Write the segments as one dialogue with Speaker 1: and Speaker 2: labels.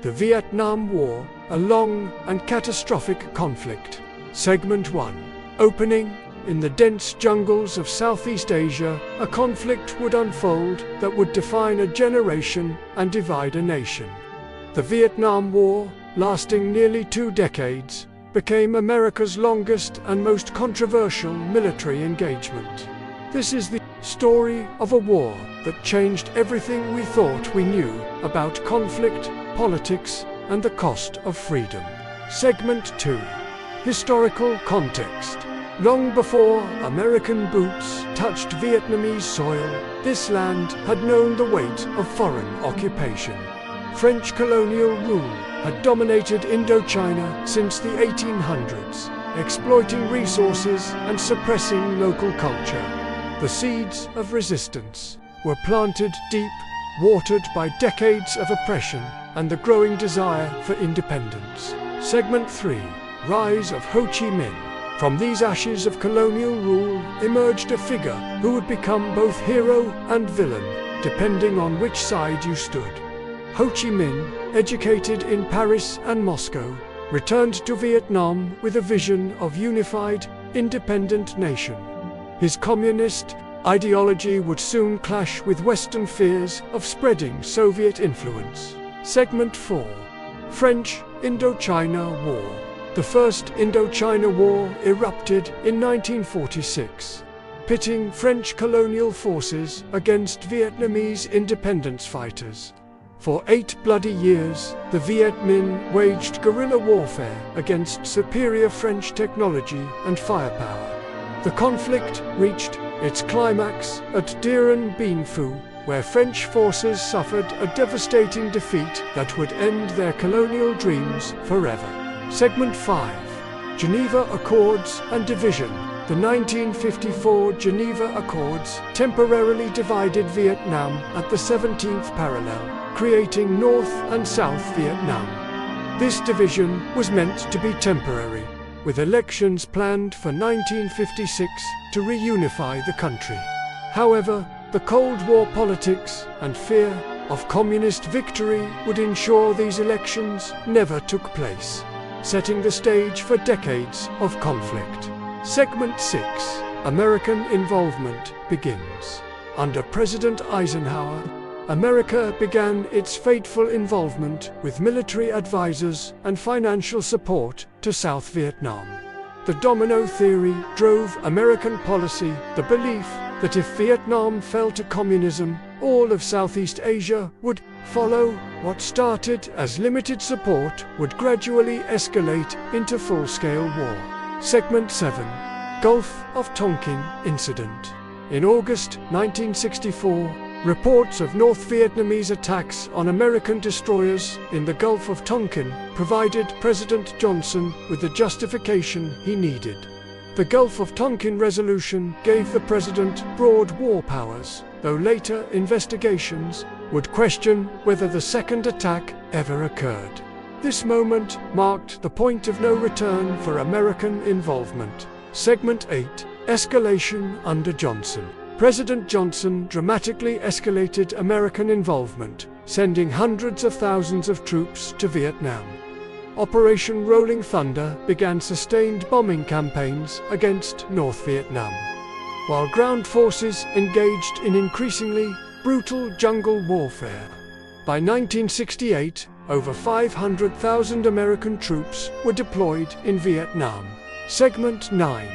Speaker 1: The Vietnam War, a long and catastrophic conflict. Segment 1. Opening. In the dense jungles of Southeast Asia, a conflict would unfold that would define a generation and divide a nation. The Vietnam War, lasting nearly 2 decades, became America's longest and most controversial military engagement. This is the story of a war that changed everything we thought we knew about conflict, politics, and the cost of freedom. Segment 2. Historical context. Long before American boots touched Vietnamese soil, this land had known the weight of foreign occupation. French colonial rule had dominated Indochina since the 1800s, exploiting resources and suppressing local culture. The seeds of resistance were planted deep, watered by decades of oppression and the growing desire for independence. Segment 3. Rise of Ho Chi Minh. From these ashes of colonial rule emerged a figure who would become both hero and villain, depending on which side you stood. Ho Chi Minh, educated in Paris and Moscow, returned to Vietnam with a vision of unified, independent nation. His communist ideology would soon clash with Western fears of spreading Soviet influence. Segment 4. French Indochina War. The First Indochina War erupted in 1946, pitting French colonial forces against Vietnamese independence fighters. For 8 bloody years, the Viet Minh waged guerrilla warfare against superior French technology and firepower. The conflict reached its climax at Dien Bien Phu, where French forces suffered a devastating defeat that would end their colonial dreams forever. Segment 5. Geneva Accords and Division. The 1954 Geneva Accords temporarily divided Vietnam at the 17th parallel, creating North and South Vietnam. This division was meant to be temporary, with elections planned for 1956 to reunify the country. However, the Cold War politics and fear of communist victory would ensure these elections never took place, setting the stage for decades of conflict. Segment 6. American involvement begins. Under President Eisenhower, America began its fateful involvement with military advisors and financial support to South Vietnam. The domino theory drove American policy, the belief that if Vietnam fell to communism, all of Southeast Asia would follow. What started as limited support would gradually escalate into full-scale war. Segment 7. Gulf of Tonkin Incident. In August 1964, reports of North Vietnamese attacks on American destroyers in the Gulf of Tonkin provided President Johnson with the justification he needed. The Gulf of Tonkin resolution gave the president broad war powers, though later investigations would question whether the second attack ever occurred. This moment marked the point of no return for American involvement. Segment 8. Escalation under Johnson. President Johnson dramatically escalated American involvement, sending hundreds of thousands of troops to Vietnam. Operation Rolling Thunder began sustained bombing campaigns against North Vietnam, while ground forces engaged in increasingly brutal jungle warfare. By 1968, over 500,000 American troops were deployed in Vietnam. Segment 9.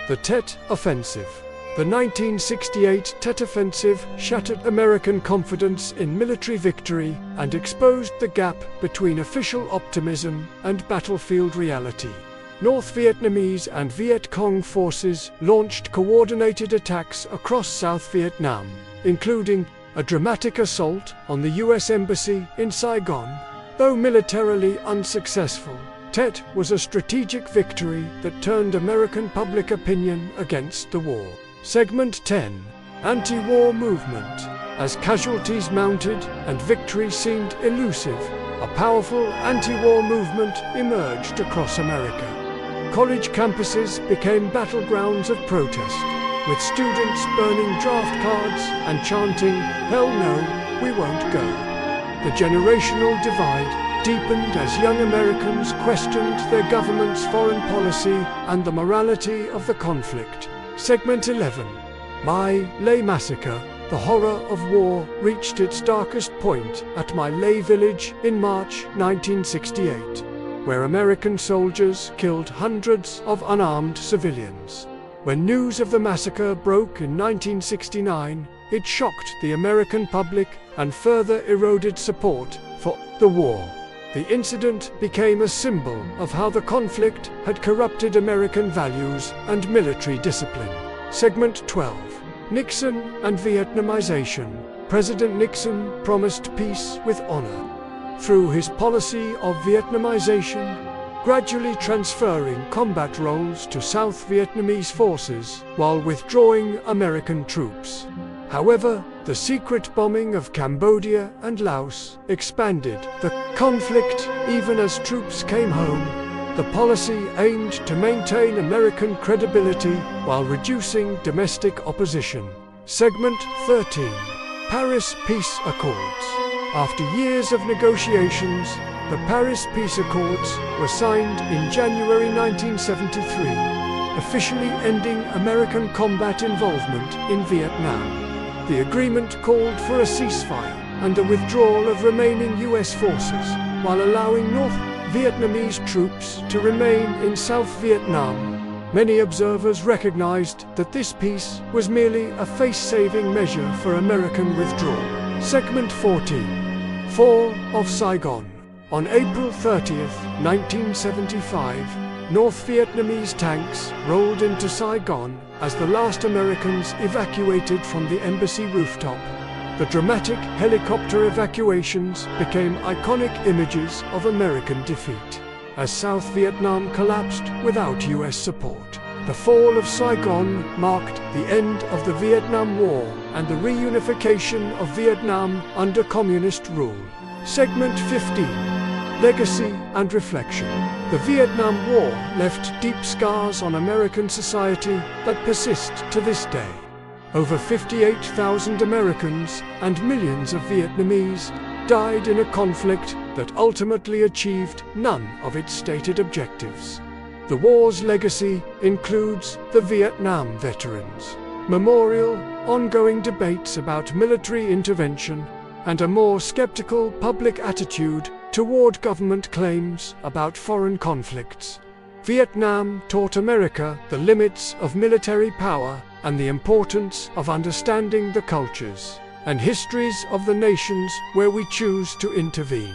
Speaker 1: The Tet Offensive. The 1968 Tet Offensive shattered American confidence in military victory and exposed the gap between official optimism and battlefield reality. North Vietnamese and Viet Cong forces launched coordinated attacks across South Vietnam, including a dramatic assault on the U.S. Embassy in Saigon. Though militarily unsuccessful, Tet was a strategic victory that turned American public opinion against the war. Segment 10. Anti-war movement. As casualties mounted and victory seemed elusive, a powerful anti-war movement emerged across America. College campuses became battlegrounds of protest, with students burning draft cards and chanting, "Hell no, we won't go." The generational divide deepened as young Americans questioned their government's foreign policy and the morality of the conflict. Segment 11. My Lai Massacre. The horror of war reached its darkest point at My Lai village in March 1968, where American soldiers killed hundreds of unarmed civilians. When news of the massacre broke in 1969, it shocked the American public and further eroded support for the war. The incident became a symbol of how the conflict had corrupted American values and military discipline. Segment 12. Nixon and Vietnamization. President Nixon promised peace with honor through his policy of Vietnamization, gradually transferring combat roles to South Vietnamese forces while withdrawing American troops. However, the secret bombing of Cambodia and Laos expanded the conflict even as troops came home. The policy aimed to maintain American credibility while reducing domestic opposition. Segment 13. Paris Peace Accords. After years of negotiations, the Paris Peace Accords were signed in January 1973, officially ending American combat involvement in Vietnam. The agreement called for a ceasefire and a withdrawal of remaining U.S. forces, while allowing North Vietnamese troops to remain in South Vietnam. Many observers recognized that this peace was merely a face-saving measure for American withdrawal. Segment 14. Fall of Saigon. On April 30th, 1975, North Vietnamese tanks rolled into Saigon as the last Americans evacuated from the embassy rooftop. The dramatic helicopter evacuations became iconic images of American defeat. As South Vietnam collapsed without U.S. support, the fall of Saigon marked the end of the Vietnam War and the reunification of Vietnam under communist rule. Segment 15. Legacy and Reflection. The Vietnam War left deep scars on American society that persist to this day. Over 58,000 Americans and millions of Vietnamese died in a conflict that ultimately achieved none of its stated objectives. The war's legacy includes the Vietnam Veterans Memorial, ongoing debates about military intervention, and a more skeptical public attitude toward government claims about foreign conflicts. Vietnam taught America the limits of military power and the importance of understanding the cultures and histories of the nations where we choose to intervene.